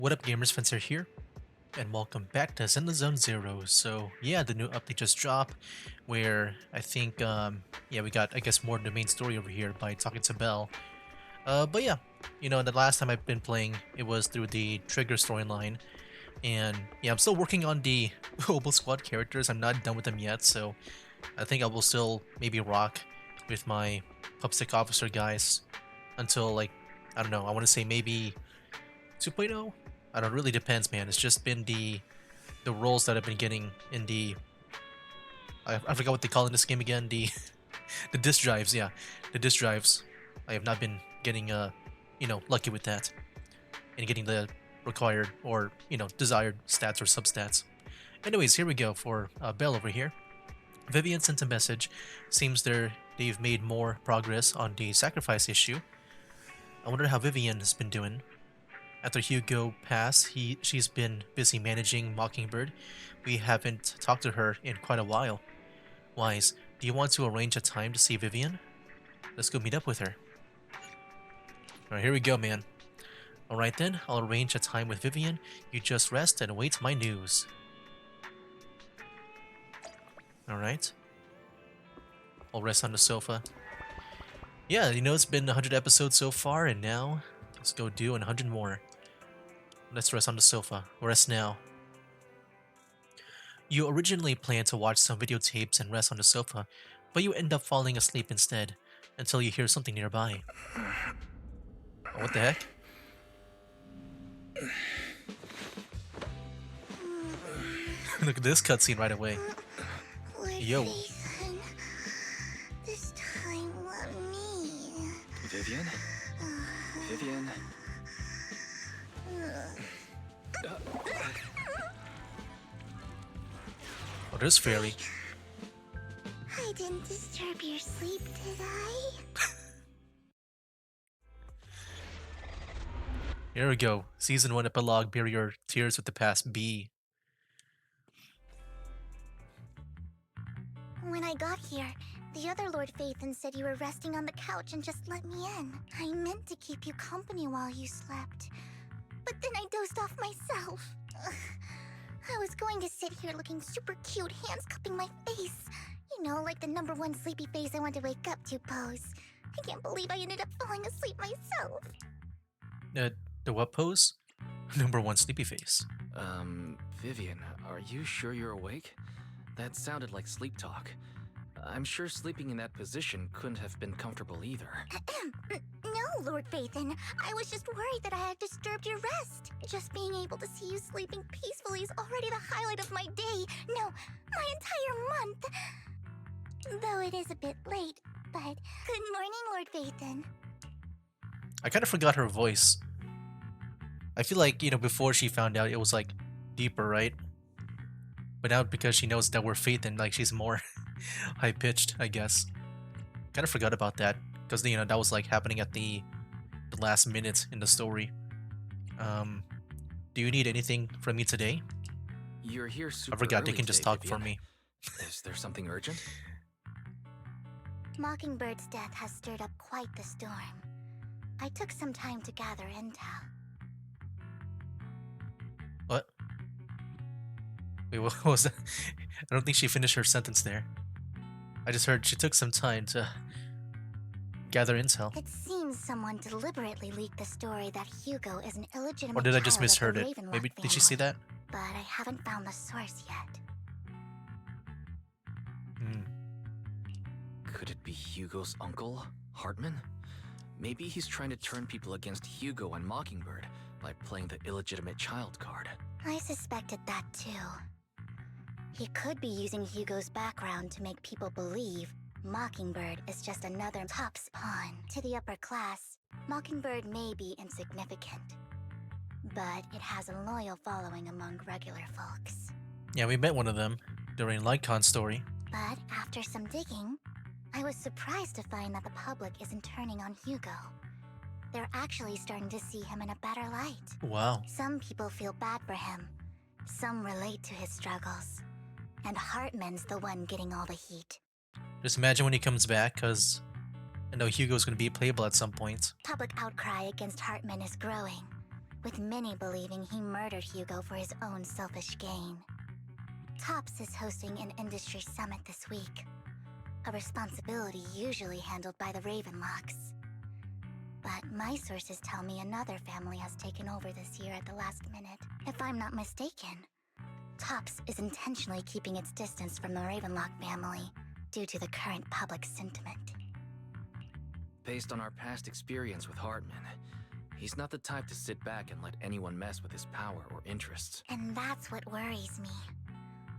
What up, gamers? Spencer here, and welcome back to Zenless Zone Zero. So yeah, the new update just dropped, where I think yeah, we got, I guess, more of the main story over here by talking to Belle. But yeah, the last time I've been playing, it was through the Trigger storyline, and yeah, I'm still working on the Mobile Squad characters. I'm not done with them yet, so I think I will still maybe rock with my Pupstick Officer guys until, like, I don't know. I want to say maybe 2.0. I don't know, it really depends, man. It's just been the roles that I've been getting in the I forgot what they call in this game again. The the disk drives, yeah, the disk drives. I have not been getting lucky with that and getting the required or desired stats or substats. Anyways, here we go for Belle over here. Vivian sent a message. Seems they've made more progress on the sacrifice issue. I wonder how Vivian has been doing. After Hugo passed, she's been busy managing Mockingbird. We haven't talked to her in quite a while. Wise, do you want to arrange a time to see Vivian? Let's go meet up with her. Alright, here we go, man. Alright then, I'll arrange a time with Vivian. You just rest and wait my news. Alright. I'll rest on the sofa. Yeah, it's been 100 episodes so far, and now let's go do 100 more. Let's rest on the sofa. Rest now. You originally planned to watch some videotapes and rest on the sofa, but you end up falling asleep instead, until you hear something nearby. Oh, what the heck? Look at this cutscene right away. Yo. This time, let me. Vivian? Vivian? Oh, there's Fairy. I didn't disturb your sleep, did I? Here we go. Season 1 epilogue, bury your tears with the past B. When I got here, the other Lord Phaethon said you were resting on the couch and just let me in. I meant to keep you company while you slept, but then I dozed off myself. Ugh. I was going to sit here looking super cute, hands cupping my face. You know, like the #1 sleepy face I want to wake up to pose. I can't believe I ended up falling asleep myself. The what pose? #1 sleepy face. Vivian, are you sure you're awake? That sounded like sleep talk. I'm sure sleeping in that position couldn't have been comfortable either. No, Lord Phaethon. I was just worried that I had disturbed your rest. Just being able to see you sleeping peacefully is already the highlight of my day. No, my entire month. Though it is a bit late, but good morning, Lord Phaethon. I kind of forgot her voice. I feel like, before she found out, it was like deeper, right? But now because she knows that we're Faith and like she's more high-pitched, I guess. Kind of forgot about that because that was like happening at the last minute in the story. Do you need anything from me today? You're here super I forgot you early can just today, talk for Vivian. me. Is there something urgent? Mockingbird's death has stirred up quite the storm. I took some time to gather intel. What? Wait, what was that? I don't think she finished her sentence there. I just heard she took some time to gather intel. It seems someone deliberately leaked the story that Hugo is an illegitimate Or did I just child of misheard the it? Ravenloft Maybe, did you family. see that? But I haven't found the source yet. Hmm. Could it be Hugo's uncle, Hartman? Maybe he's trying to turn people against Hugo and Mockingbird by playing the illegitimate child card. I suspected that too. He could be using Hugo's background to make people believe Mockingbird is just another top's pawn. To the upper class, Mockingbird may be insignificant, but it has a loyal following among regular folks. Yeah, we met one of them during LightCon's story. But after some digging, I was surprised to find that the public isn't turning on Hugo. They're actually starting to see him in a better light. Wow. Some people feel bad for him. Some relate to his struggles. And Hartman's the one getting all the heat. Just imagine when he comes back, because I know Hugo's going to be playable at some point. Public outcry against Hartman is growing. with many believing he murdered Hugo for his own selfish gain. TOPS is hosting an industry summit this week, a responsibility usually handled by the Ravenlocks. But my sources tell me another family has taken over this year at the last minute. If I'm not mistaken, TOPS is intentionally keeping its distance from the Ravenlock family due to the current public sentiment. Based on our past experience with Hartman, he's not the type to sit back and let anyone mess with his power or interests. And that's what worries me.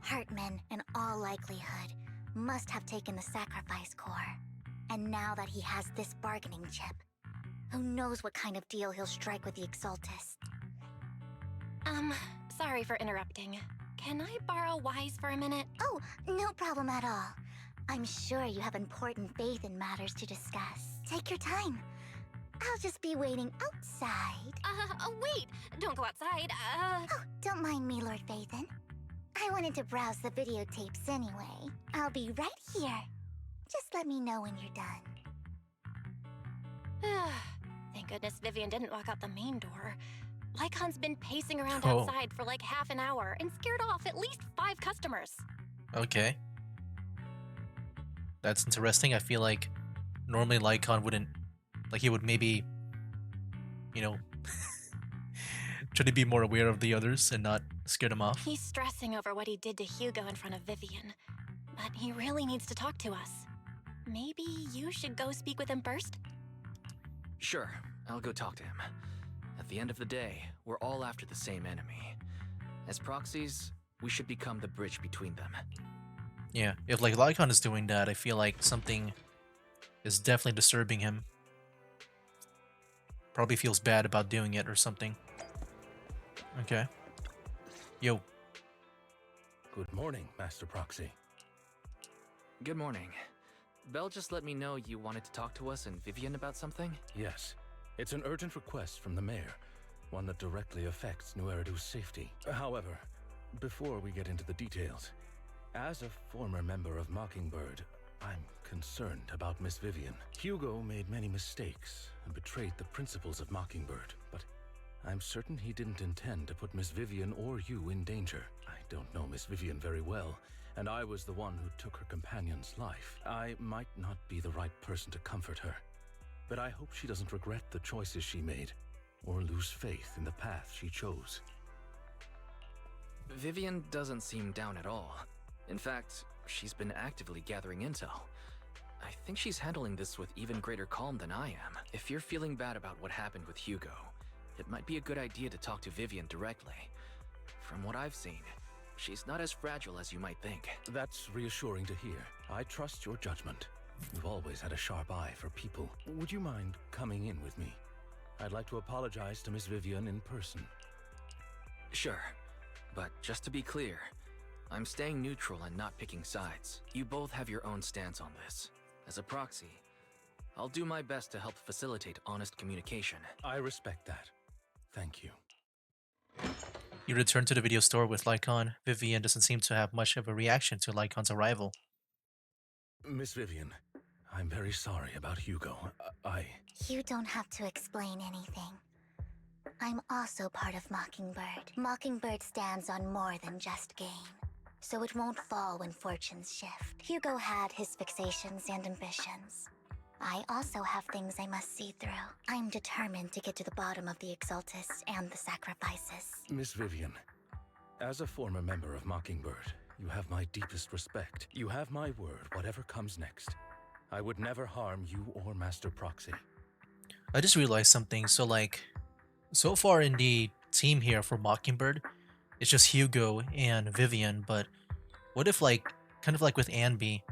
Hartman, in all likelihood, must have taken the sacrifice core. And now that he has this bargaining chip, who knows what kind of deal he'll strike with the Exaltus. Sorry for interrupting. Can I borrow Wise for a minute? Oh, no problem at all. I'm sure you have important faith in matters to discuss. Take your time. I'll just be waiting outside. Wait! Don't go outside, Oh, don't mind me, Lord Vathan. I wanted to browse the videotapes anyway. I'll be right here. Just let me know when you're done. Thank goodness Vivian didn't walk out the main door. Lycon's been pacing around Oh. outside for like half an hour and scared off at least 5 customers. Okay. That's interesting. I feel like normally Lycon wouldn't, like he would maybe, you know, try to be more aware of the others and not scare them off. He's stressing over what he did to Hugo in front of Vivian, but he really needs to talk to us. Maybe you should go speak with him first? Sure, I'll go talk to him. At the end of the day, we're all after the same enemy. As proxies, we should become the bridge between them. Yeah, if like Lycon is doing that, I feel like something is definitely disturbing him. Probably feels bad about doing it or something. Okay. Yo. Good morning, Master Proxy. Good morning. Belle just let me know you wanted to talk to us and Vivian about something? Yes, it's an urgent request from the mayor, one that directly affects New Eridu's safety. However, before we get into the details, as a former member of Mockingbird, I'm concerned about Miss Vivian. Hugo made many mistakes and betrayed the principles of Mockingbird, but I'm certain he didn't intend to put Miss Vivian or you in danger. I don't know Miss Vivian very well, and I was the one who took her companion's life. I might not be the right person to comfort her, but I hope she doesn't regret the choices she made or lose faith in the path she chose. Vivian doesn't seem down at all. In fact, she's been actively gathering intel. I think she's handling this with even greater calm than I am. If you're feeling bad about what happened with Hugo, it might be a good idea to talk to Vivian directly. From what I've seen, she's not as fragile as you might think. That's reassuring to hear. I trust your judgment. You've always had a sharp eye for people. Would you mind coming in with me? I'd like to apologize to Miss Vivian in person. Sure, but just to be clear, I'm staying neutral and not picking sides. You both have your own stance on this. As a proxy, I'll do my best to help facilitate honest communication. I respect that. Thank you. You return to the video store with Lycon. Vivian doesn't seem to have much of a reaction to Lycon's arrival. Miss Vivian, I'm very sorry about Hugo. You don't have to explain anything. I'm also part of Mockingbird. Mockingbird stands on more than just gain, so it won't fall when fortunes shift. Hugo had his fixations and ambitions. I also have things I must see through. I'm determined to get to the bottom of the Exaltus and the sacrifices. Miss Vivian, as a former member of Mockingbird, you have my deepest respect. You have my word, whatever comes next. I would never harm you or Master Proxy. I just realized something. So like, so far in the team here for Mockingbird, it's just Hugo and Vivian, but what if like, kind of like with Anby,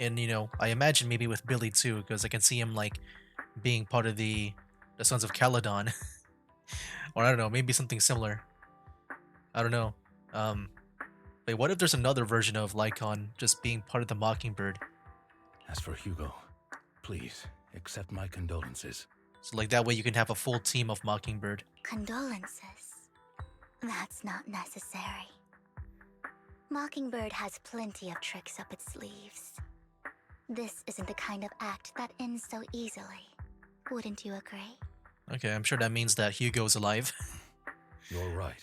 and you know, I imagine maybe with Billy too, because I can see him like being part of the Sons of Caledon. Or I don't know, maybe something similar. I don't know. But what if there's another version of Lycon just being part of the Mockingbird? As for Hugo, please accept my condolences. So like that way you can have a full team of Mockingbird. Condolences. That's not necessary. Mockingbird has plenty of tricks up its sleeves. This isn't the kind of act that ends so easily. Wouldn't you agree? Okay, I'm sure that means that Hugo's alive. You're right.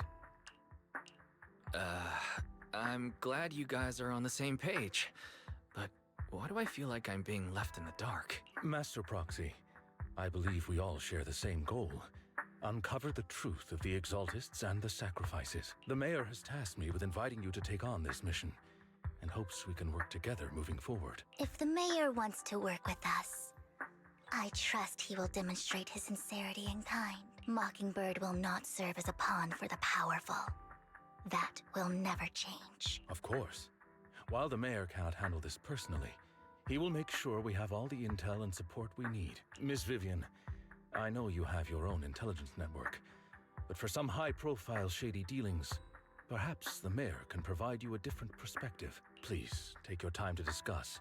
I'm glad you guys are on the same page. But why do I feel like I'm being left in the dark? Master Proxy, I believe we all share the same goal. Uncover the truth of the Exaltists and the sacrifices. The mayor has tasked me with inviting you to take on this mission, and hopes we can work together moving forward. If the mayor wants to work with us, I trust he will demonstrate his sincerity in kind. Mockingbird will not serve as a pawn for the powerful. That will never change. Of course. While the mayor cannot handle this personally, he will make sure we have all the intel and support we need. Miss Vivian, I know you have your own intelligence network, but for some high-profile shady dealings, perhaps the mayor can provide you a different perspective. Please, take your time to discuss.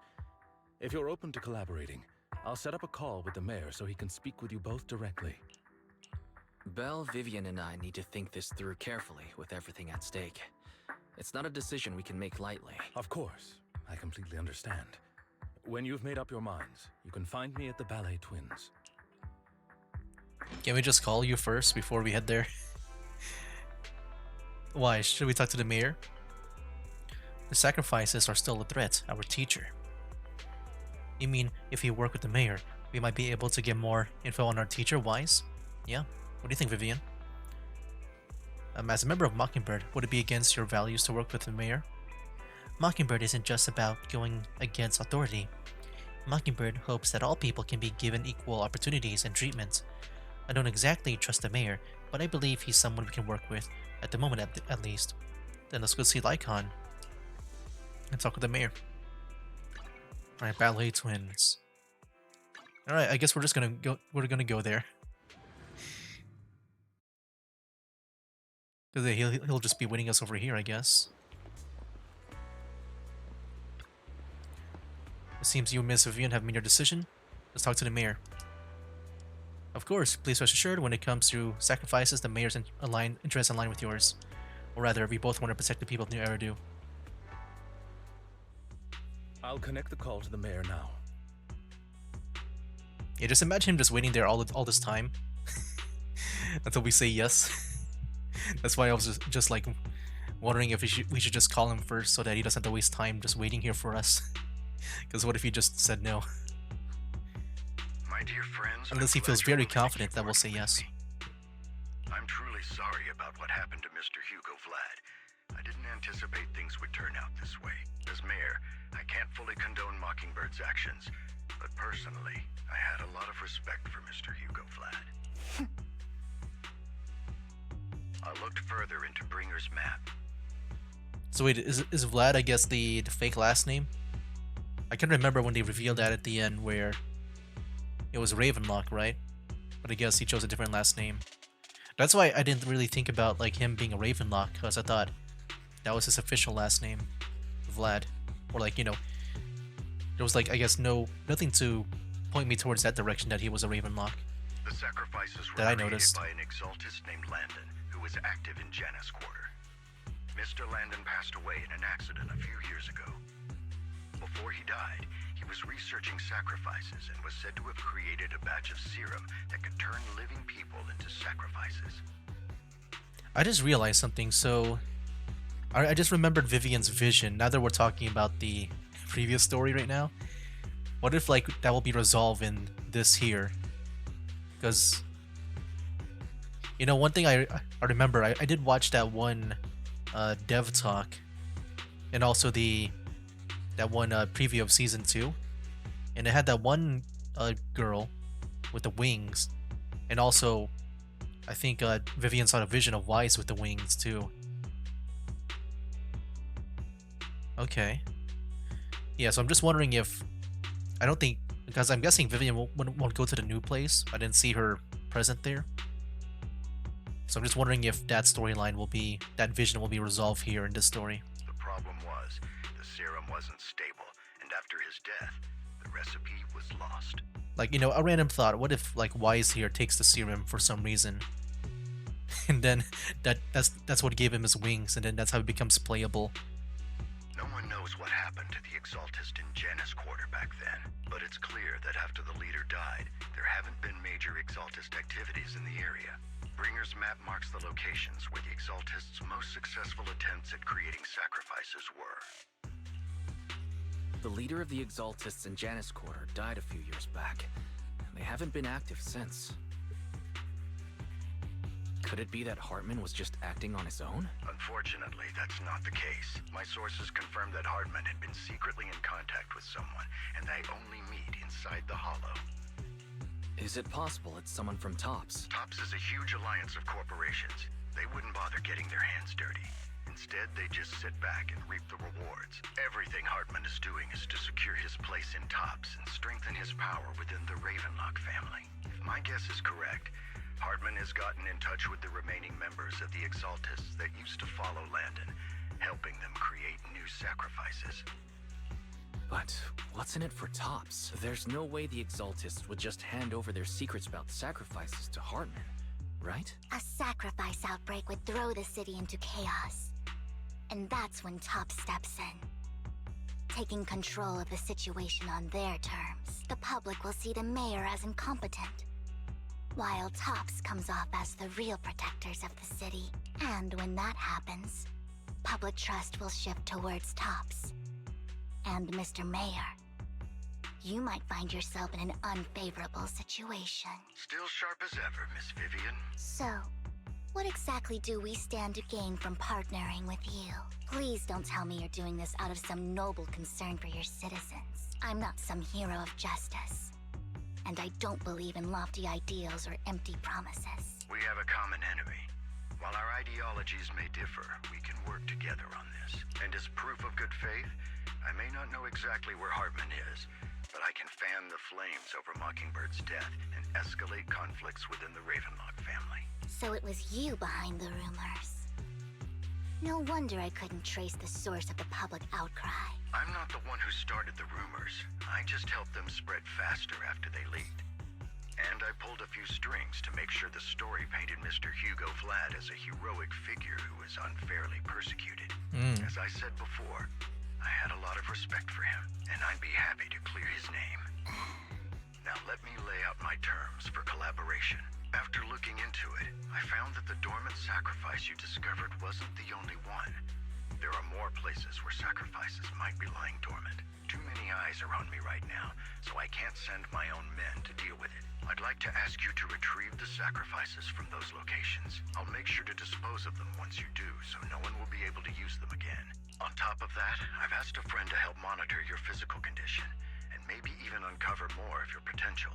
If you're open to collaborating, I'll set up a call with the mayor so he can speak with you both directly. Belle, Vivian, and I need to think this through carefully with everything at stake. It's not a decision we can make lightly. Of course, I completely understand. When you've made up your minds, you can find me at the Ballet Twins. Can we just call you first before we head there? Why? Should we talk to the mayor? The sacrifices are still a threat, our teacher. You mean, if we work with the mayor, we might be able to get more info on our teacher, Wise? Yeah? What do you think, Vivian? As a member of Mockingbird, would it be against your values to work with the mayor? Mockingbird isn't just about going against authority. Mockingbird hopes that all people can be given equal opportunities and treatment. I don't exactly trust the mayor, but I believe he's someone we can work with, at the moment at least. Then let's go see Lycon and talk with the mayor. Alright, Ballet Twins. Alright, I guess we're gonna go there. Because he'll just be waiting us over here, I guess. It seems you and Miss Vivian have made your decision. Let's talk to the mayor. Of course, please rest assured when it comes to sacrifices, the mayor's interests align with yours. Or rather, we both want to protect the people of New Eridu. I'll connect the call to the mayor now. Yeah, just imagine him just waiting there all this time. Until we say yes. That's why I was just like wondering if we should just call him first so that he doesn't have to waste time just waiting here for us. Because what if he just said no? My dear friends, Unless he feels very confident that we'll say yes. I'm truly sorry about what happened to Mr. Hugo Vlad. I didn't anticipate things would turn out this way. As mayor, I can't fully condone Mockingbird's actions, but personally, I had a lot of respect for Mr. Hugo Vlad. I looked further into Bringer's map. So wait, is Vlad, I guess, the fake last name? I can remember when they revealed that at the end where it was Ravenlock, right? But I guess he chose a different last name. That's why I didn't really think about like him being a Ravenlock, because I thought that was his official last name, Vlad. Or like, you know, there was like, I guess, nothing to point me towards that direction that he was a Ravenlock. The sacrifices were That I created noticed. by an exaltist named Landon, who was active in Janus Quarter. Mr. Landon passed away in an accident a few years ago. Before he died, he was researching sacrifices and was said to have created a batch of serum that could turn living people into sacrifices. I just realized something, so I just remembered Vivian's vision. Now that we're talking about the previous story right now, what if like that will be resolved in this here? Because, you know, one thing I remember, I did watch that one dev talk, and also that one preview of season 2, and it had that one girl with the wings, and also I think Vivian saw a vision of Wise with the wings too. Okay. Yeah, so I'm just wondering if, I don't think, because I'm guessing Vivian won't go to the new place. I didn't see her present there. So I'm just wondering if that storyline will be, that vision will be resolved here in this story. The problem was, the serum wasn't stable, and after his death, the recipe was lost. Like, you know, a random thought, what if like Wise here takes the serum for some reason? And then that's what gave him his wings, and then that's how he becomes playable. No one knows knows what happened to the Exaltist in Janus Quarter back then, but it's clear that after the leader died, there haven't been major Exaltist activities in the area. Bringer's map marks the locations where the Exaltist's most successful attempts at creating sacrifices were. The leader of the Exaltists in Janus Quarter died a few years back. They haven't been active since. Could it be that Hartman was just acting on his own? Unfortunately, that's not the case. My sources confirmed that Hartman had been secretly in contact with someone, and they only meet inside the Hollow. Is it possible it's someone from TOPS? TOPS is a huge alliance of corporations. They wouldn't bother getting their hands dirty. Instead, they just sit back and reap the rewards. Everything Hartman is doing is to secure his place in TOPS and strengthen his power within the Ravenlock family. If my guess is correct, Hartman has gotten in touch with the remaining members of the Exaltists that used to follow Landon, helping them create new sacrifices. But what's in it for TOPS? There's no way the Exaltists would just hand over their secrets about sacrifices to Hartman, right? A sacrifice outbreak would throw the city into chaos. And that's when TOPS steps in. Taking control of the situation on their terms, the public will see the mayor as incompetent, while TOPS comes off as the real protectors of the city. And when that happens, public trust will shift towards TOPS. And Mr. Mayor, you might find yourself in an unfavorable situation. Still sharp as ever, Miss Vivian. So, what exactly do we stand to gain from partnering with you? Please don't tell me you're doing this out of some noble concern for your citizens. I'm not some hero of justice. And I don't believe in lofty ideals or empty promises. We have a common enemy. While our ideologies may differ, we can work together on this. And as proof of good faith, I may not know exactly where Hartman is, but I can fan the flames over Mockingbird's death and escalate conflicts within the Ravenlock family. So it was you behind the rumors. No wonder I couldn't trace the source of the public outcry. I'm not the one who started the rumors. I just helped them spread faster after they leaked. And I pulled a few strings to make sure the story painted Mr. Hugo Vlad as a heroic figure who was unfairly persecuted. As I said before, I had a lot of respect for him, and I'd be happy to clear his name. Now let me lay out my terms for collaboration. After looking into it, I found that the dormant sacrifice you discovered wasn't the only one. There are more places where sacrifices might be lying dormant. Too many eyes are on me right now, so I can't send my own men to deal with it. I'd like to ask you to retrieve the sacrifices from those locations. I'll make sure to dispose of them once you do, so no one will be able to use them again. On top of that, I've asked a friend to help monitor your physical condition, and maybe even uncover more of your potential.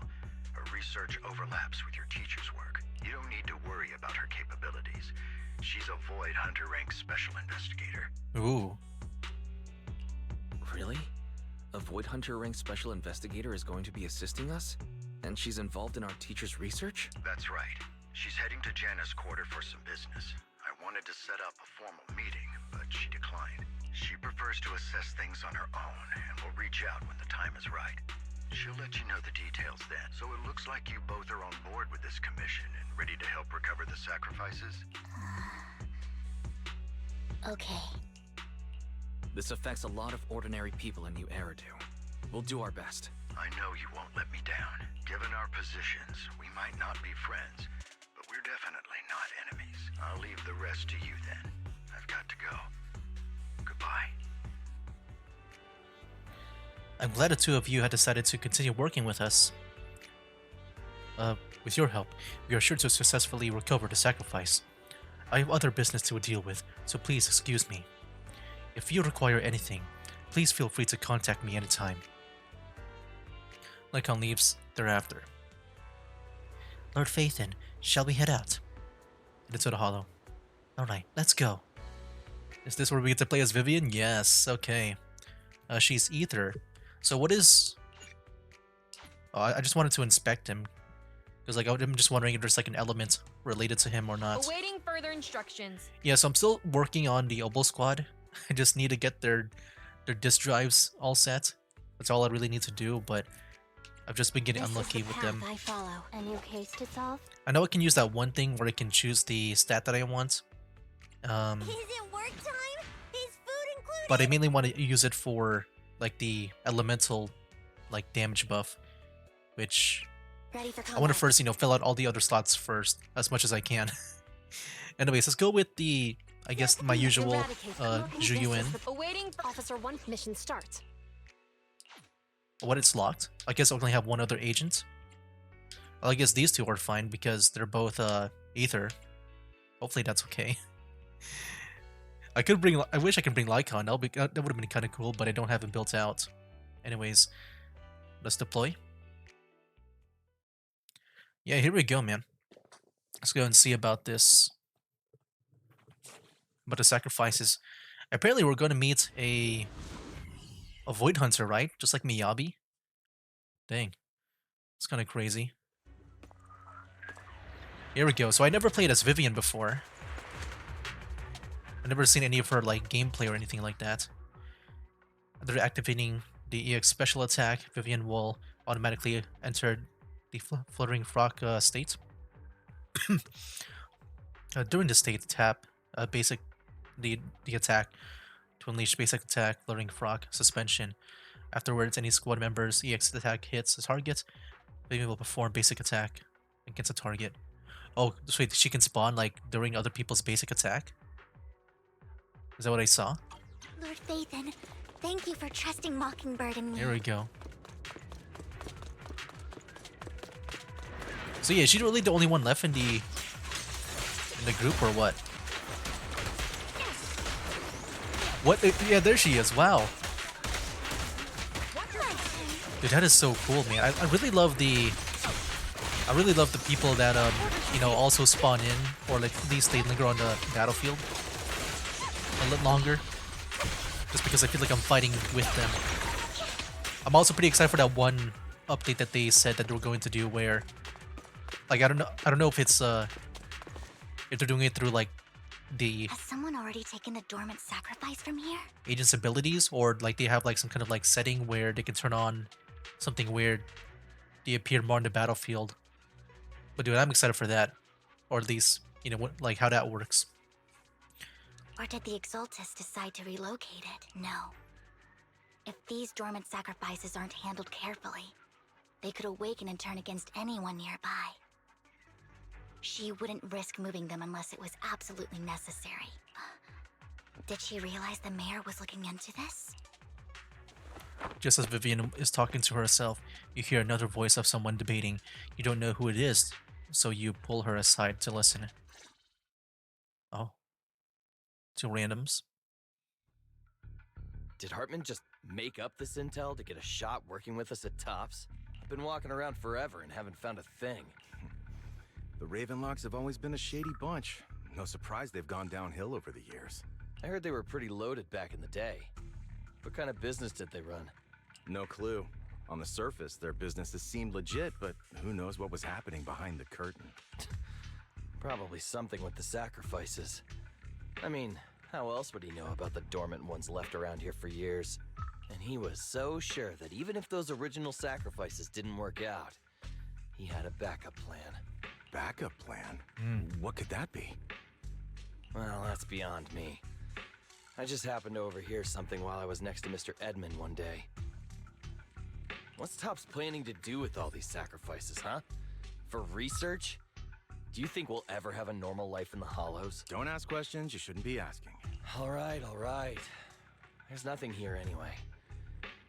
Her research overlaps with your teacher's work. You don't need to worry about her capabilities. She's a Void Hunter rank special investigator. Ooh. Really? A Void Hunter rank special investigator is going to be assisting us? And she's involved in our teacher's research? That's right. She's heading to Janus Quarter for some business. I wanted to set up a formal meeting, but she declined. She prefers to assess things on her own and will reach out when the time is right. She'll let you know the details then. So it looks like you both are on board with this commission and ready to help recover the sacrifices? Okay. This affects a lot of ordinary people in New Eridu. We'll do our best. I know you won't let me down. Given our positions, we might not be friends, but we're definitely not enemies. I'll leave the rest to you then. I've got to go. Goodbye. I'm glad the two of you had decided to continue working with us. With your help, we are sure to successfully recover the sacrifice. I have other business to deal with, so please excuse me. If you require anything, please feel free to contact me anytime. Lycon leaves thereafter. Lord Phaethon, shall we head out? Into the hollow. Alright, let's go. Is this where we get to play as Vivian? Yes, okay. She's Ether. So what is... Oh, I just wanted to inspect him. Because like, I'm just wondering if there's like an element related to him or not. Awaiting further instructions. Yeah, so I'm still working on the Obel Squad. I just need to get their disk drives all set. That's all I really need to do, but I've just been getting unlucky with them. I follow. A new case to solve? I know I can use that one thing where I can choose the stat that I want. Is it work time? Is food but I mainly want to use it for like the elemental like damage buff, which Ready for I want to combat. first, fill out all the other slots first as much as I can. Anyways, let's go with the, I guess, my usual Eradicate all Zhuyuan. resistance. Awaiting Officer 1 mission starts. What, it's locked? I guess I only have one other agent. Well, I guess these two are fine because they're both Aether. Hopefully that's okay. I wish I could bring Lycon. That would have been kind of cool, but I don't have him built out. Anyways, let's deploy. Yeah, here we go, man. Let's go and see about this. About the sacrifices. Apparently we're going to meet a Void Hunter, right? Just like Miyabi. Dang. It's kind of crazy. Here we go. So I never played as Vivian before. I've never seen any of her like gameplay or anything like that. After activating the EX special attack, Vivian will automatically enter the fluttering frog state. During the state, tap basic the attack to unleash basic attack, fluttering frog suspension. Afterwards, any squad member's EX attack hits the target, Vivian will perform basic attack against a target. Oh, so wait, she can spawn like during other people's basic attack? Is that what I saw? Lord Vivan, thank you for trusting Mockingbird and me. There we go. So yeah, she's really the only one left in the group, or what? What? Yeah, there she is. Wow. Dude, that is so cool, man. I really love the people that also spawn in, or like at least they linger on the battlefield a little longer, just because I feel like I'm fighting with them. I'm also pretty excited for that one update that they said that they were going to do, where like I don't know if it's if they're doing it through like the Has someone already taken the dormant sacrifice from here? agent's abilities, or like they have like some kind of like setting where they can turn on something weird. They appear more on the battlefield. But dude, I'm excited for that, or at least like how that works. Or did the Exaltus decide to relocate it? No. If these dormant sacrifices aren't handled carefully, they could awaken and turn against anyone nearby. She wouldn't risk moving them unless it was absolutely necessary. Did she realize the mayor was looking into this? Just as Vivian is talking to herself, you hear another voice of someone debating. You don't know who it is, so you pull her aside to listen. Oh. Two randoms. Did Hartman just make up this intel to get a shot working with us at Tops? I've been walking around forever and haven't found a thing. The Ravenlocks have always been a shady bunch. No surprise they've gone downhill over the years. I heard they were pretty loaded back in the day. What kind of business did they run? No clue. On the surface, their businesses seemed legit, but who knows what was happening behind the curtain. Probably something with the sacrifices. I mean, how else would he know about the dormant ones left around here for years? And he was so sure that even if those original sacrifices didn't work out, he had a backup plan. Backup plan? What could that be? Well, that's beyond me. I just happened to overhear something while I was next to Mr. Edmund one day. What's Topps planning to do with all these sacrifices, huh? For research? Do you think we'll ever have a normal life in the Hollows? Don't ask questions you shouldn't be asking. All right. There's nothing here anyway.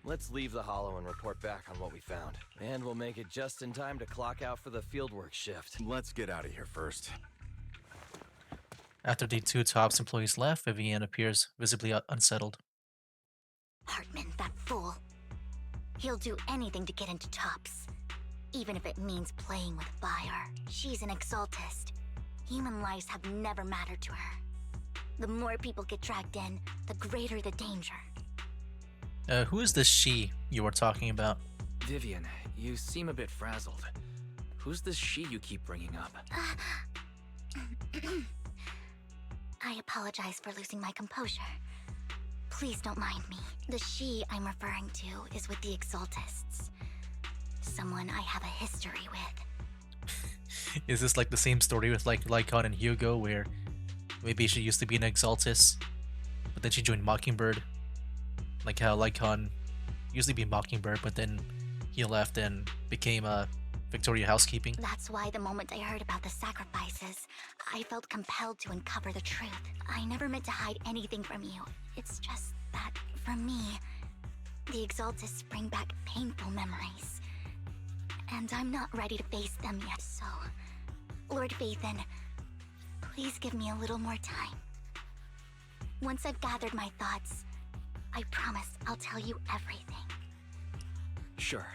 Let's leave the Hollow and report back on what we found. And we'll make it just in time to clock out for the fieldwork shift. Let's get out of here first. After the two Tops employees left, Vivian appears visibly unsettled. Hartman, that fool. He'll do anything to get into Tops, even if it means playing with fire. She's an Exaltist. Human lives have never mattered to her. The more people get dragged in, the greater the danger. Who is this she you were talking about? Vivian, you seem a bit frazzled. Who's this she you keep bringing up? I apologize for losing my composure. Please don't mind me. The she I'm referring to is with the Exaltists. Someone I have a history with. Is this like the same story with like Lycon and Hugo, where maybe she used to be an Exaltus, but then she joined Mockingbird Like how Lycon used to be Mockingbird, but then he left and became Victoria Housekeeping. That's why the moment I heard about the sacrifices, I felt compelled to uncover the truth. I never meant to hide anything from you. It's just that, for me, the Exaltists bring back painful memories. And I'm not ready to face them yet, so... Lord Vathan, please give me a little more time. Once I've gathered my thoughts, I promise I'll tell you everything. Sure,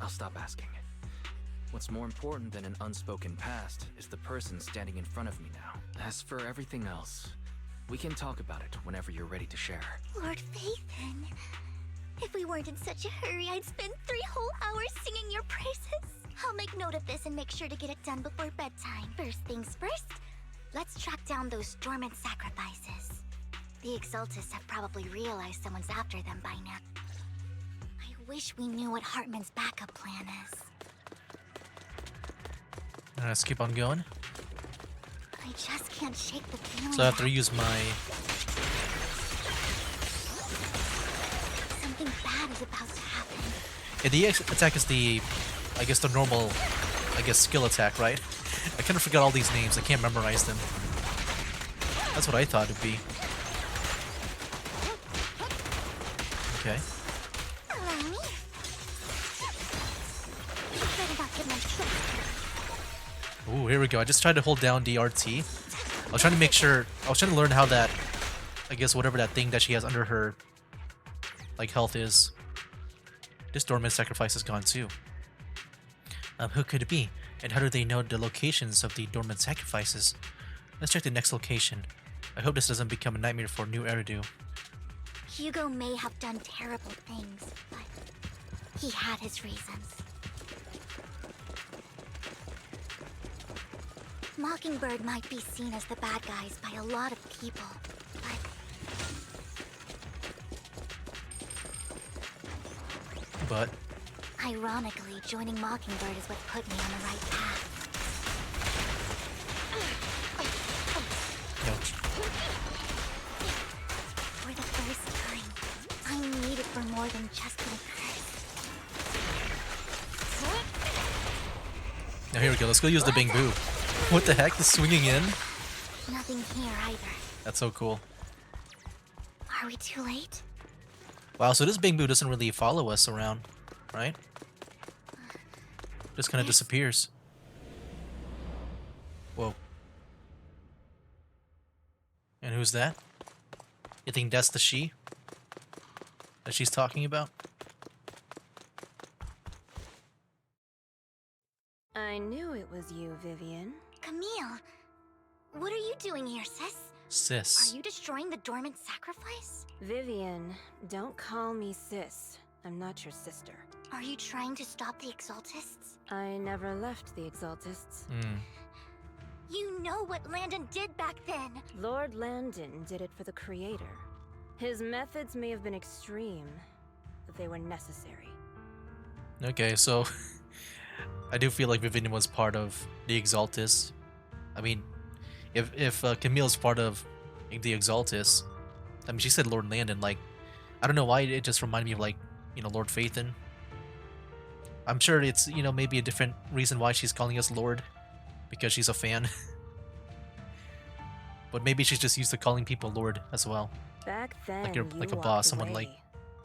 I'll stop asking. What's more important than an unspoken past is the person standing in front of me now. As for everything else, we can talk about it whenever you're ready to share. Lord Vathan, if we weren't in such a hurry, I'd spend 3 whole hours singing your praises. I'll make note of this and make sure to get it done before bedtime. First things first, let's track down those dormant sacrifices. The Exaltists have probably realized someone's after them by now. I wish we knew what Hartman's backup plan is. Let's keep on going. I just can't shake the feeling So I have to that reuse my... something bad is about to happen. Yeah, the attack is the, I guess the normal, I guess skill attack, right? I kind of forgot all these names. I can't memorize them. That's what I thought it'd be. Okay. Allow me. Better not get my trust. Ooh, here we go. I just tried to hold down the RT. I was trying to make sure... I was trying to learn how that... I guess whatever that thing that she has under her... like, health is. This dormant sacrifice is gone too. Who could it be? And how do they know the locations of the dormant sacrifices? Let's check the next location. I hope this doesn't become a nightmare for New Eridu. Hugo may have done terrible things, but he had his reasons. Mockingbird might be seen as the bad guys by a lot of people, But... ironically, joining Mockingbird is what put me on the right path. ouch. For the first time, I'm needed for more than just my curse. Now here we go. Let's go use the Bing Boo. What the heck? Is swinging in? Nothing here either. That's so cool. Are we too late? Wow, so this Bing Boo doesn't really follow us around, right? Just kind of disappears. Whoa. And who's that? You think that's the she? That she's talking about? I knew it was you, Vivian. Camille, what are you doing here, sis? Sis. Are you destroying the dormant sacrifice? Vivian, don't call me sis. I'm not your sister. Are you trying to stop the Exaltists? I never left the Exaltists. You know what Landon did back then. Lord Landon did it for the Creator. His methods may have been extreme, but they were necessary. Okay, so... I do feel like Vivian was part of the Exaltists. I mean, if Camille's part of the Exaltists, I mean, she said Lord Landon, like, I don't know why it just reminded me of, like, you know, Lord Phaethon. I'm sure it's, you know, maybe a different reason why she's calling us Lord, because she's a fan. But maybe she's just used to calling people Lord as well. Back then, Like you like a walked boss, someone away.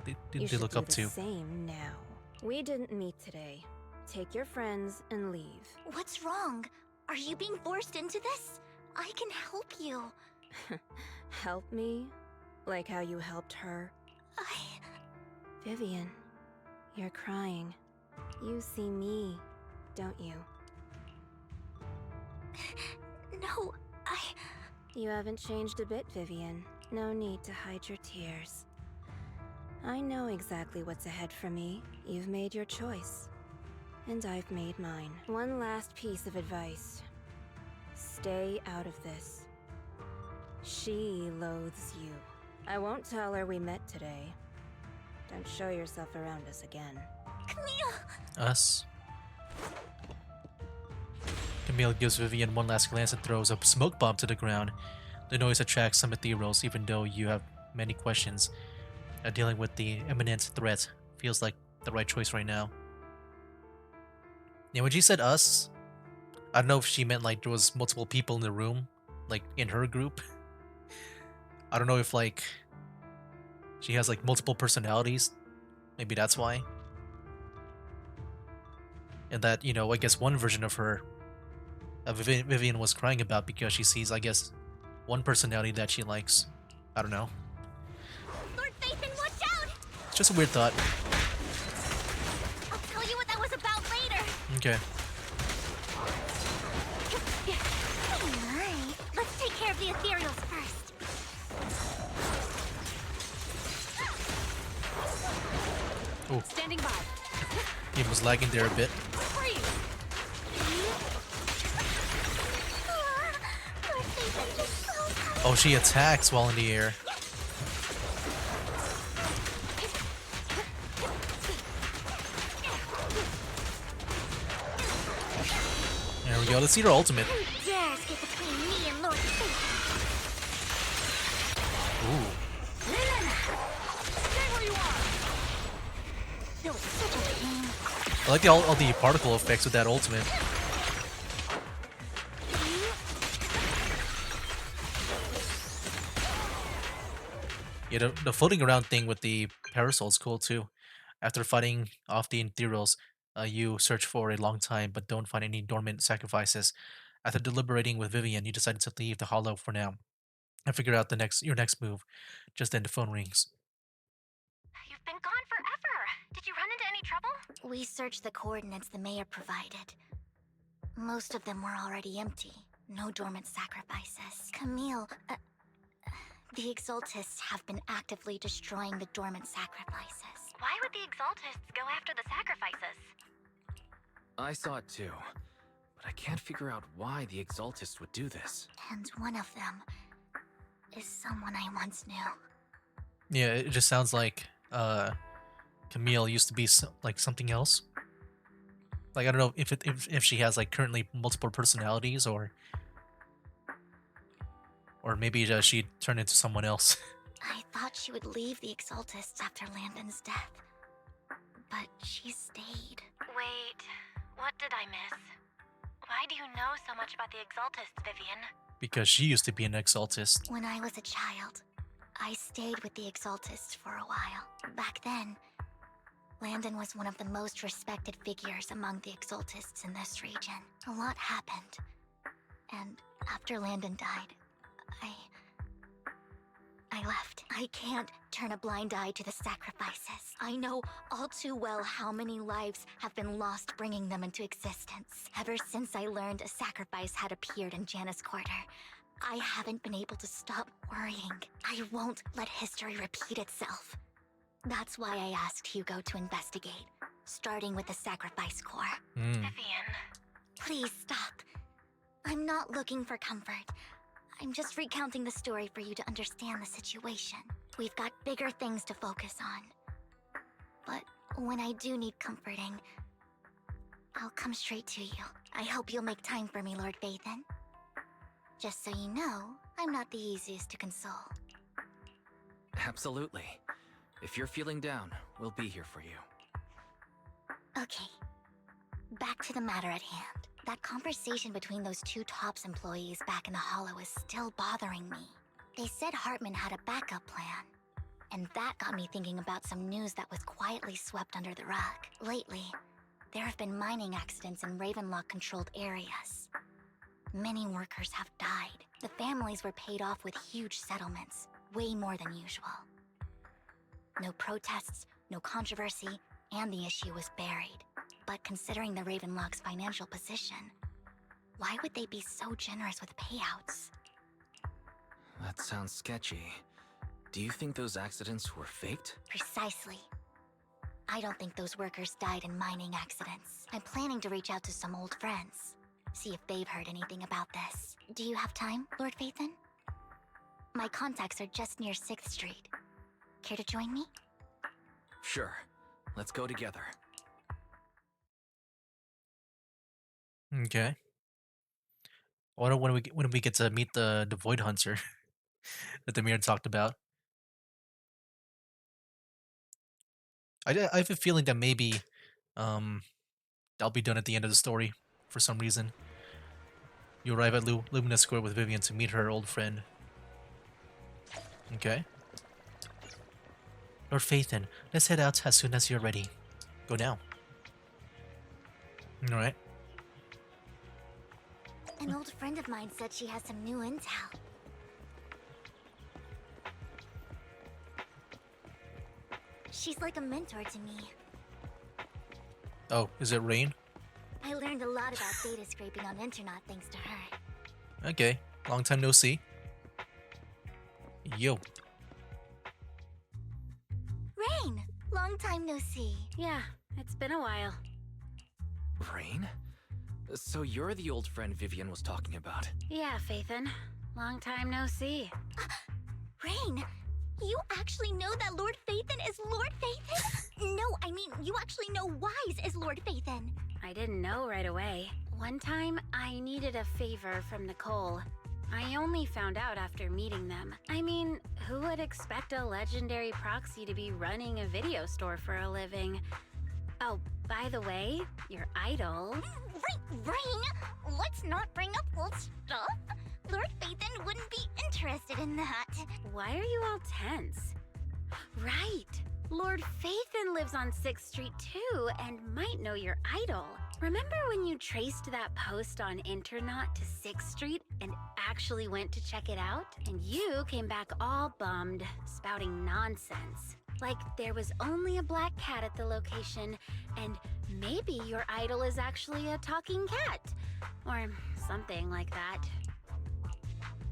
like You they should look do up the to. same now. We didn't meet today. Take your friends and leave. What's wrong? Are you being forced into this? I can help you. Help me? Like how you helped her? Vivian, you're crying. You see me, don't you? No, You haven't changed a bit, Vivian. No need to hide your tears. I know exactly what's ahead for me. You've made your choice. And I've made mine. One last piece of advice. Stay out of this. She loathes you. I won't tell her we met today. Don't show yourself around us again. Camille! Us. Camille gives Vivian one last glance and throws a smoke bomb to the ground. The noise attracts some ethereals, even though you have many questions. dealing with the imminent threat feels like the right choice right now. Yeah, when she said us, I don't know if she meant like there was multiple people in the room, like in her group. I don't know if like she has like multiple personalities. Maybe that's why. And that, I guess one version of her, Vivian was crying about because she sees, I guess, one personality that she likes. I don't know. Lord Phaethon, watch out! It's just a weird thought. I'll tell you what that was about later. Okay. Alright, let's take care of the ethereals first. Oh, Standing by. game was lagging there a bit. Freeze! Lord Phaethon just so tired. Oh, she attacks while in the air. There we go. Let's see her ultimate. Who dares get between me and Lord Phaethon? Ooh. Stay where you are! That was such a pain. I like all the particle effects with that ultimate. Yeah, the floating around thing with the parasol is cool too. After fighting off the ethereals, you search for a long time but don't find any dormant sacrifices. After deliberating with Vivian, you decided to leave the hollow for now and figure out your next move. Just then the phone rings. You've been gone forever. Did you run into any trouble? We searched the coordinates the mayor provided. Most of them were already empty. No dormant sacrifices. Camille, the Exaltists have been actively destroying the dormant sacrifices. Why would the Exaltists go after the sacrifices? I saw it too, but I can't figure out why the Exaltists would do this. And one of them is someone I once knew. Yeah, it just sounds like Camille used to be like something else. Like I don't know if she has like currently multiple personalities or maybe she turned into someone else. I thought she would leave the Exaltists after Landon's death. But she stayed. Wait, what did I miss? Why do you know so much about the Exaltists, Vivian? Because she used to be an Exaltist. When I was a child, I stayed with the Exaltists for a while. Back then, Landon was one of the most respected figures among the Exaltists in this region. A lot happened. And after Landon died, I left. I can't turn a blind eye to the sacrifices. I know all too well how many lives have been lost bringing them into existence. Ever since I learned a sacrifice had appeared in Janus Quarter, I haven't been able to stop worrying. I won't let history repeat itself. That's why I asked Hugo to investigate, starting with the Sacrifice Corps. Vivian. Please stop. I'm not looking for comfort. I'm just recounting the story for you to understand the situation. We've got bigger things to focus on. But when I do need comforting, I'll come straight to you. I hope you'll make time for me, Lord Phaethon. Just so you know, I'm not the easiest to console. Absolutely. If you're feeling down, we'll be here for you. Okay. Back to the matter at hand. That conversation between those two TOPS employees back in the Hollow is still bothering me. They said Hartman had a backup plan. And that got me thinking about some news that was quietly swept under the rug. Lately, there have been mining accidents in Ravenlock-controlled areas. Many workers have died. The families were paid off with huge settlements, way more than usual. No protests, no controversy, and the issue was buried. But considering the Ravenlock's financial position, why would they be so generous with payouts? That sounds sketchy. Do you think those accidents were faked? Precisely. I don't think those workers died in mining accidents. I'm planning to reach out to some old friends, see if they've heard anything about this. Do you have time, Lord Phaethon? My contacts are just near 6th Street. Care to join me? Sure. Let's go together. Okay. I wonder when we get to meet the Void Hunter that the mirror talked about. I have a feeling that maybe um that'll be done at the end of the story for some reason. You arrive at Lumina Square with Vivian to meet her old friend. Okay. Lord Phaethon, let's head out as soon as you're ready. Go now. Alright. An old friend of mine said she has some new intel. She's like a mentor to me. Oh, is it Rain? I learned a lot about data scraping on Internet thanks to her. Okay. Long time no see. Yo. Rain! Long time no see. Yeah, it's been a while. Rain? So you're the old friend Vivian was talking about. Yeah, Phaethon. Long time no see. Rain! You actually know that Lord Phaethon is Lord Phaethon? No, I mean, you actually know Wise is Lord Phaethon. I didn't know right away. One time, I needed a favor from Nicole. I only found out after meeting them. I mean, who would expect a legendary proxy to be running a video store for a living? Oh, by the way, your idol... Rain! Let's not bring up old stuff. Lord Phaethon wouldn't be interested in that. Why are you all tense? Right! Lord Phaethon lives on 6th Street too, and might know your idol. Remember when you traced that post on Internet to 6th Street and actually went to check it out? And you came back all bummed, spouting nonsense. Like there was only a black cat at the location, and maybe your idol is actually a talking cat. Or something like that.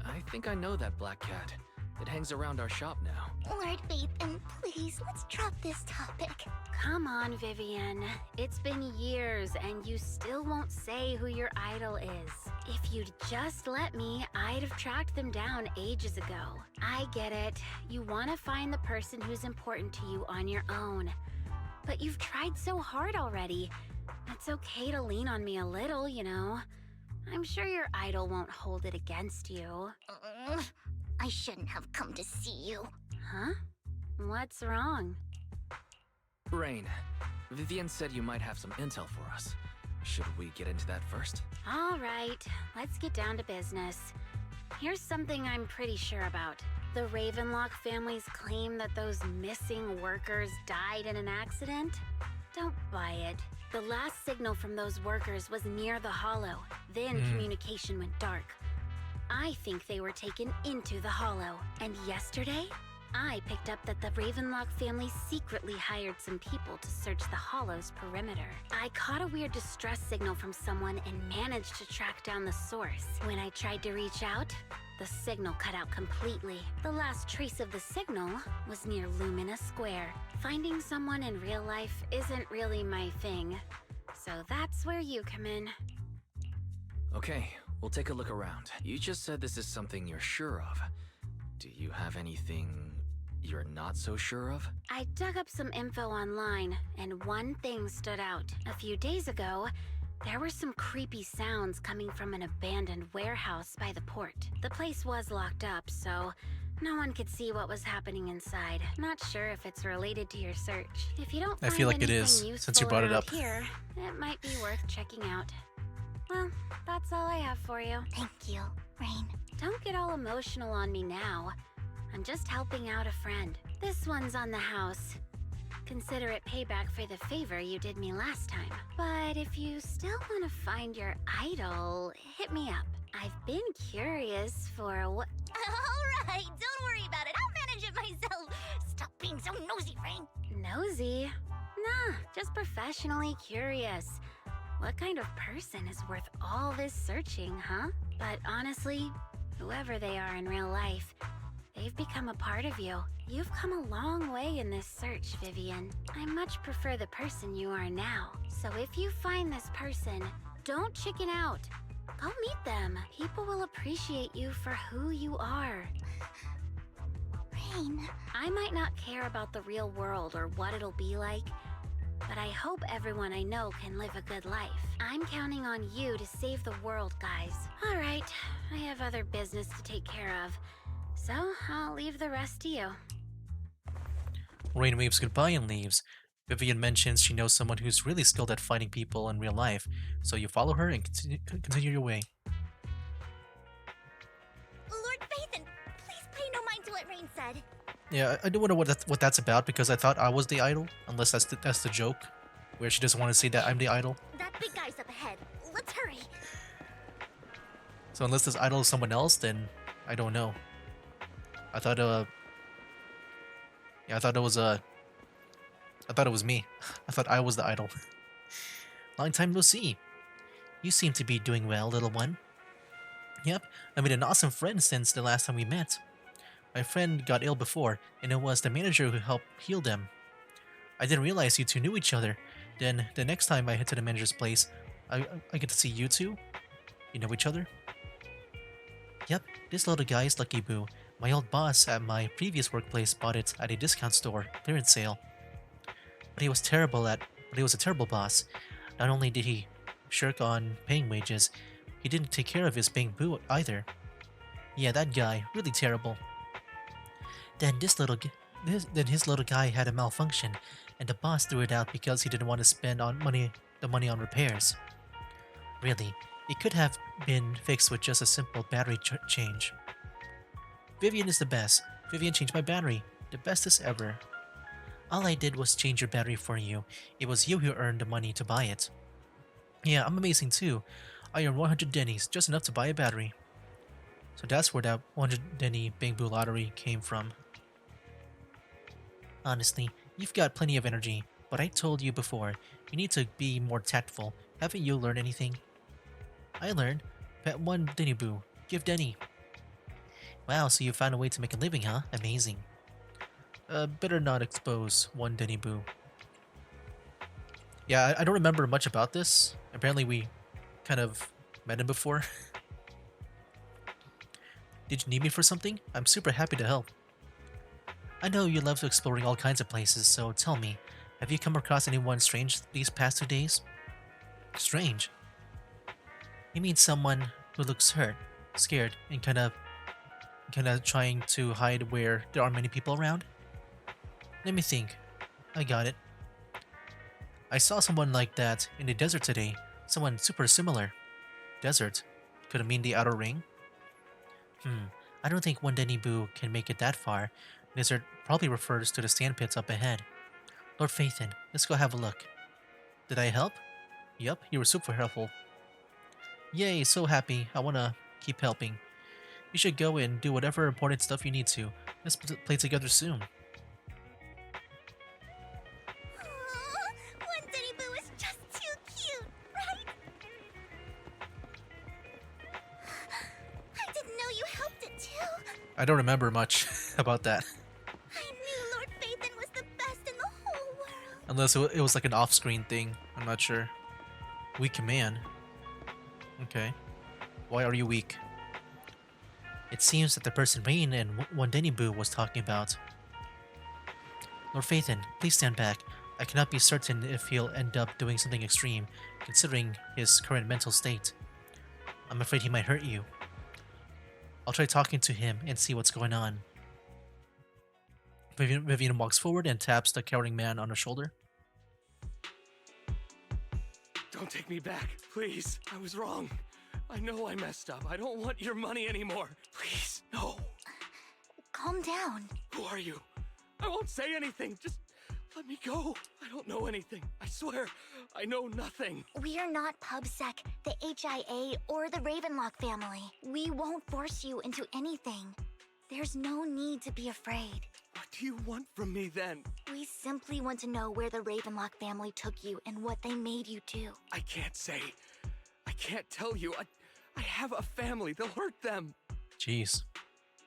I think I know that black cat. It hangs around our shop now. Lord Phaethon, please, let's drop this topic. Come on, Vivian. It's been years and you still won't say who your idol is. If you'd just let me, I'd have tracked them down ages ago. I get it. You want to find the person who's important to you on your own. But you've tried so hard already. It's okay to lean on me a little, you know. I'm sure your idol won't hold it against you. I shouldn't have come to see you. Huh? What's wrong? Rain, Vivian said you might have some intel for us. Should we get into that first? All right, let's get down to business. Here's something I'm pretty sure about. The Ravenlock family's claim that those missing workers died in an accident? Don't buy it. The last signal from those workers was near the Hollow. Then communication went dark. I think they were taken into the Hollow. And yesterday, I picked up that the Ravenlock family secretly hired some people to search the Hollow's perimeter. I caught a weird distress signal from someone and managed to track down the source. When I tried to reach out, the signal cut out completely. The last trace of the signal was near Lumina Square. Finding someone in real life isn't really my thing. So that's where you come in. Okay, we'll take a look around. You just said this is something you're sure of. Do you have anything you're not so sure of? I dug up some info online, and one thing stood out. A few days ago, there were some creepy sounds coming from an abandoned warehouse by the port. The place was locked up, so no one could see what was happening inside. Not sure if it's related to your search. If you don't find I feel like it anything is, useful since you brought it around up. here, it might be worth checking out. Well, that's all I have for you. Thank you, Rain. Don't get all emotional on me now. I'm just helping out a friend. This one's on the house. Consider it payback for the favor you did me last time. But if you still want to find your idol, hit me up. I've been curious for what... Alright, don't worry about it. I'll manage it myself. Stop being so nosy, Rain. Nosy? Nah, just professionally curious. What kind of person is worth all this searching, huh? But honestly, whoever they are in real life, they've become a part of you. You've come a long way in this search, Vivian. I much prefer the person you are now. So if you find this person, don't chicken out. Go meet them. People will appreciate you for who you are. Rain. I might not care about the real world or what it'll be like, but I hope everyone I know can live a good life. I'm counting on you to save the world, guys. All right, I have other business to take care of, so I'll leave the rest to you. Rain waves goodbye and leaves. Vivian mentions she knows someone who's really skilled at fighting people in real life, so you follow her and continue your way. Lord Phaethon, please pay no mind to what Rain said. Yeah, I don't know what that's about because I thought I was the idol, unless that's the joke, where she doesn't want to say that I'm the idol. That big guy's up ahead. Let's hurry. So unless this idol is someone else, then I don't know. I thought yeah, I thought it was me. I thought I was the idol. Long time no see. You seem to be doing well, little one. Yep, I made an awesome friend since the last time we met. My friend got ill before, and it was the manager who helped heal them. I didn't realize you two knew each other. Then, the next time I head to the manager's place, I get to see you two? You know each other? Yep, this little guy is Lucky Boo. My old boss at my previous workplace bought it at a discount store, clearance sale. But he was a terrible boss. Not only did he shirk on paying wages, he didn't take care of his Bang Boo either. Yeah, that guy, really terrible. Then his little guy had a malfunction, and the boss threw it out because he didn't want to spend the money on repairs. Really, it could have been fixed with just a simple battery change. Vivian is the best. Vivian changed my battery, the bestest ever. All I did was change your battery for you. It was you who earned the money to buy it. Yeah, I'm amazing too. I earned 100 dennies, just enough to buy a battery. So that's where that 100 denny Bang Boo lottery came from. Honestly, you've got plenty of energy, but I told you before, you need to be more tactful. Haven't you learned anything? I learned. Pet one Denny Boo. Give Denny. Wow, so you found a way to make a living, huh? Amazing. Better not expose one Denny Boo. Yeah, I don't remember much about this. Apparently we kind of met him before. Did you need me for something? I'm super happy to help. I know you love exploring all kinds of places, so tell me, have you come across anyone strange these past 2 days? Strange? You mean someone who looks hurt, scared, and kind of trying to hide where there aren't many people around? Let me think. I got it. I saw someone like that in the desert today. Someone super similar. Desert? Could it mean the outer ring? I don't think one Denny Boo can make it that far. Desert probably refers to the sand pits up ahead. Lord Phaethon, let's go have a look. Did I help? Yup, you were super helpful. Yay, so happy. I wanna keep helping. You should go and do whatever important stuff you need to. Let's play together soon. One Denny Boo is just too cute, right? I didn't know you helped it too. I don't remember much about that. I knew Lord Phaethon was the best in the whole world. Unless it was like an off-screen thing. I'm not sure. Weak command. Okay. Why are you weak? It seems that the person Rain and one Denny Boo was talking about. Lord Phaethon, please stand back. I cannot be certain if he'll end up doing something extreme, considering his current mental state. I'm afraid he might hurt you. I'll try talking to him and see what's going on. Vivian walks forward and taps the cowering man on her shoulder. Don't take me back, please. I was wrong. I know I messed up. I don't want your money anymore. Please, no. Calm down. Who are you? I won't say anything. Just let me go. I don't know anything. I swear, I know nothing. We are not PubSec, the HIA, or the Ravenlock family. We won't force you into anything. There's no need to be afraid. What do you want from me then? We simply want to know where the Ravenlock family took you and what they made you do. I can't say. I can't tell you. I have a family. They'll hurt them. Jeez.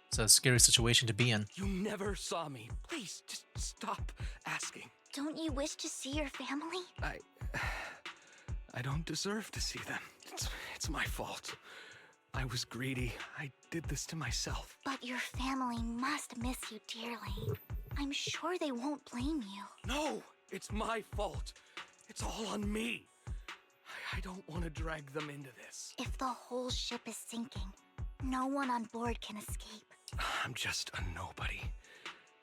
It's a scary situation to be in. You never saw me. Please, just stop asking. Don't you wish to see your family? I don't deserve to see them. It's my fault. I was greedy. I did this to myself. But your family must miss you dearly. I'm sure they won't blame you. No, it's my fault. It's all on me. I don't want to drag them into this. If the whole ship is sinking, no one on board can escape. I'm just a nobody.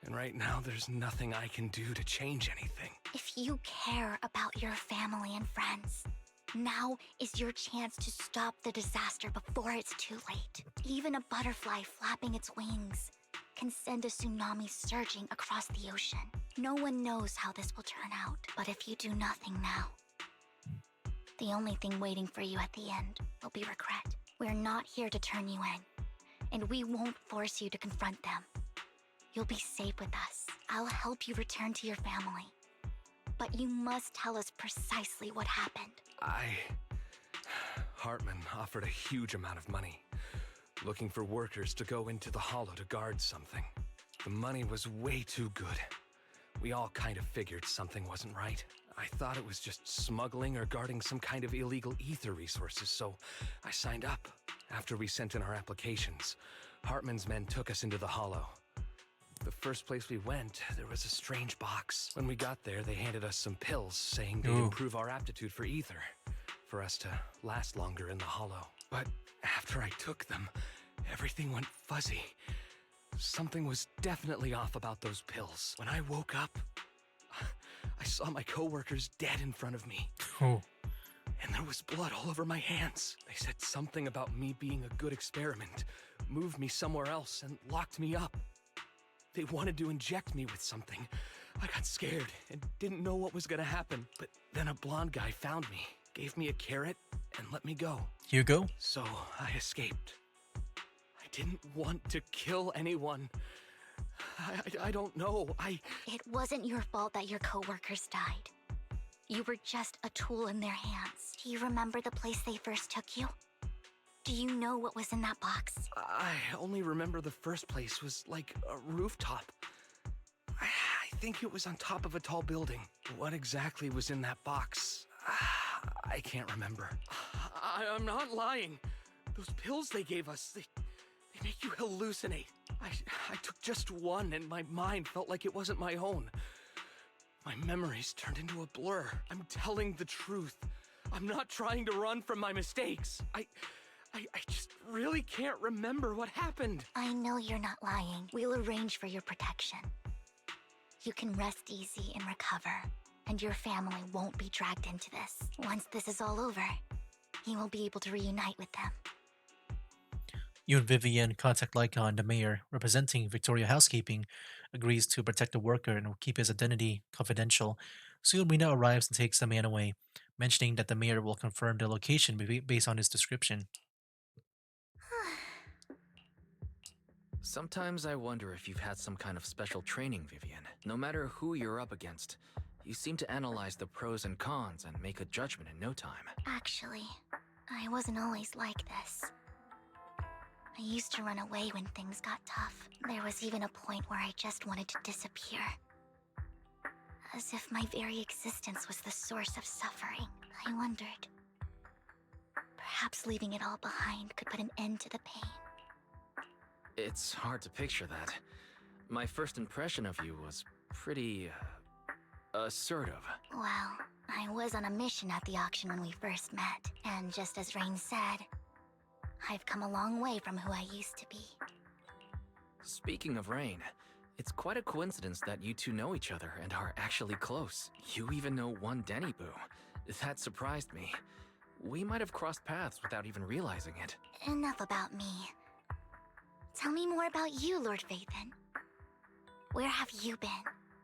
And right now, there's nothing I can do to change anything. If you care about your family and friends, now is your chance to stop the disaster before it's too late. Even a butterfly flapping its wings can send a tsunami surging across the ocean. No one knows how this will turn out, but if you do nothing now, the only thing waiting for you at the end will be regret. We're not here to turn you in, and we won't force you to confront them. You'll be safe with us. I'll help you return to your family. But you must tell us precisely what happened. Hartman offered a huge amount of money, looking for workers to go into the Hollow to guard something. The money was way too good. We all kind of figured something wasn't right. I thought it was just smuggling or guarding some kind of illegal ether resources, so I signed up. After we sent in our applications, Hartman's men took us into the Hollow. The first place we went, there was a strange box. When we got there, they handed us some pills, saying they'd improve our aptitude for ether, for us to last longer in the Hollow. But after I took them, everything went fuzzy. Something was definitely off about those pills. When I woke up, I saw my coworkers dead in front of me. Oh. And there was blood all over my hands. They said something about me being a good experiment, moved me somewhere else, and locked me up. They wanted to inject me with something. I got scared and didn't know what was gonna happen. But then a blonde guy found me, gave me a carrot, and let me go. Hugo? So I escaped. I didn't want to kill anyone. I don't know. It wasn't your fault that your coworkers died. You were just a tool in their hands. Do you remember the place they first took you? Do you know what was in that box? I only remember the first place was like a rooftop. I think it was on top of a tall building. What exactly was in that box? I can't remember. I'm not lying. Those pills they gave us, they make you hallucinate. I took just one and my mind felt like it wasn't my own. My memories turned into a blur. I'm telling the truth. I'm not trying to run from my mistakes. I just really can't remember what happened. I know you're not lying. We'll arrange for your protection. You can rest easy and recover, and your family won't be dragged into this. Once this is all over, you will be able to reunite with them. You and Vivian contact Lycon, the mayor, representing Victoria Housekeeping, agrees to protect the worker and will keep his identity confidential. Soon Rena arrives and takes the man away, mentioning that the mayor will confirm the location based on his description. Sometimes I wonder if you've had some kind of special training, Vivian. No matter who you're up against, you seem to analyze the pros and cons and make a judgment in no time. Actually, I wasn't always like this. I used to run away when things got tough. There was even a point where I just wanted to disappear. As if my very existence was the source of suffering. I wondered. Perhaps leaving it all behind could put an end to the pain. It's hard to picture that. My first impression of you was pretty, assertive. Well, I was on a mission at the auction when we first met. And just as Rain said, I've come a long way from who I used to be. Speaking of Rain, it's quite a coincidence that you two know each other and are actually close. You even know one Denny Boo. That surprised me. We might have crossed paths without even realizing it. Enough about me. Tell me more about you, Lord Vivan. Where have you been?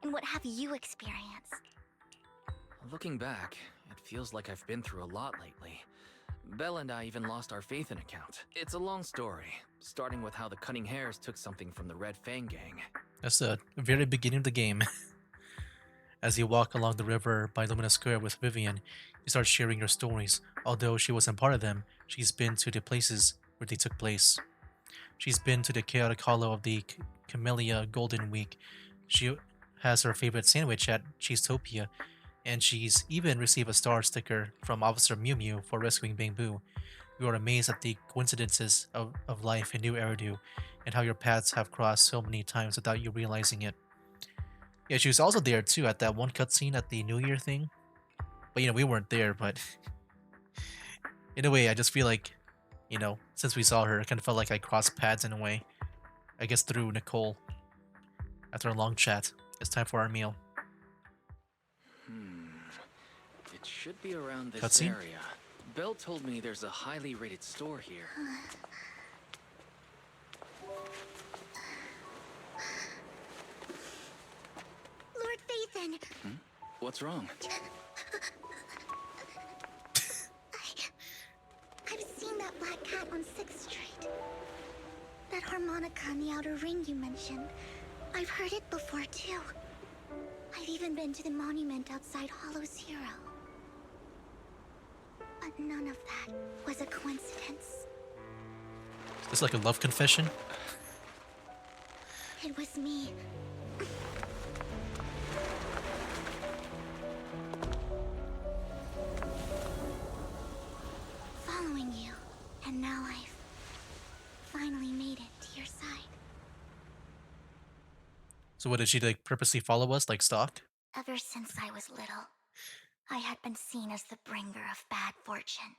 And what have you experienced? Looking back, it feels like I've been through a lot lately. Belle and I even lost our faith in account. It's a long story, starting with how the Cunning Hares took something from the Red Fang gang. That's the very beginning of the game. As you walk along the river by Lumina Square with Vivian, you start sharing your stories. Although she wasn't part of them, she's been to the places where they took place. She's been to the chaotic hollow of the Camellia Golden Week. She has her favorite sandwich at Cheesetopia, and she's even received a star sticker from Officer Mew Mew for rescuing Bamboo. You are amazed at the coincidences of life in New Eridu and how your paths have crossed so many times without you realizing it. Yeah, she was also there too at that one cutscene at the New Year thing. But we weren't there, but in a way, I just feel like, since we saw her, it kind of felt like I crossed paths in a way. I guess through Nicole. After a long chat, it's time for our meal. Hmm. It should be around this Cutscene? area. Belle told me there's a highly rated store here. Lord Phaethon! What's wrong? I've seen that black cat on 6th Street. That harmonica in the outer ring you mentioned. I've heard it before, too. I've even been to the monument outside Hollow's Hero. But none of that was a coincidence. Is this like a love confession? It was me. Following you, and now I've finally made it to your side. So what, did she like purposely follow us, like stalk? Ever since I was little, I had been seen as the bringer of bad fortune.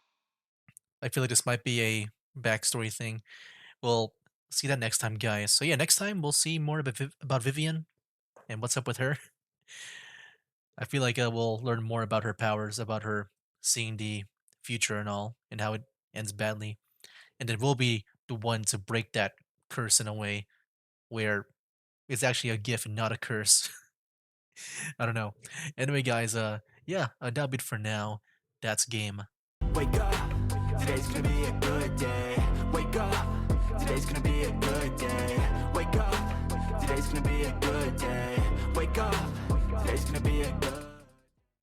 I feel like this might be a backstory thing. We'll see that next time, guys. So yeah, next time we'll see more about Vivian and what's up with her. I feel like we'll learn more about her powers, about her seeing the future and all, and how it ends badly. And then we'll be the one to break that curse in a way where it's actually a gift and not a curse. I don't know. Anyway, guys, yeah, that'll be it for now. That's game. Wake up, today's gonna be a good day.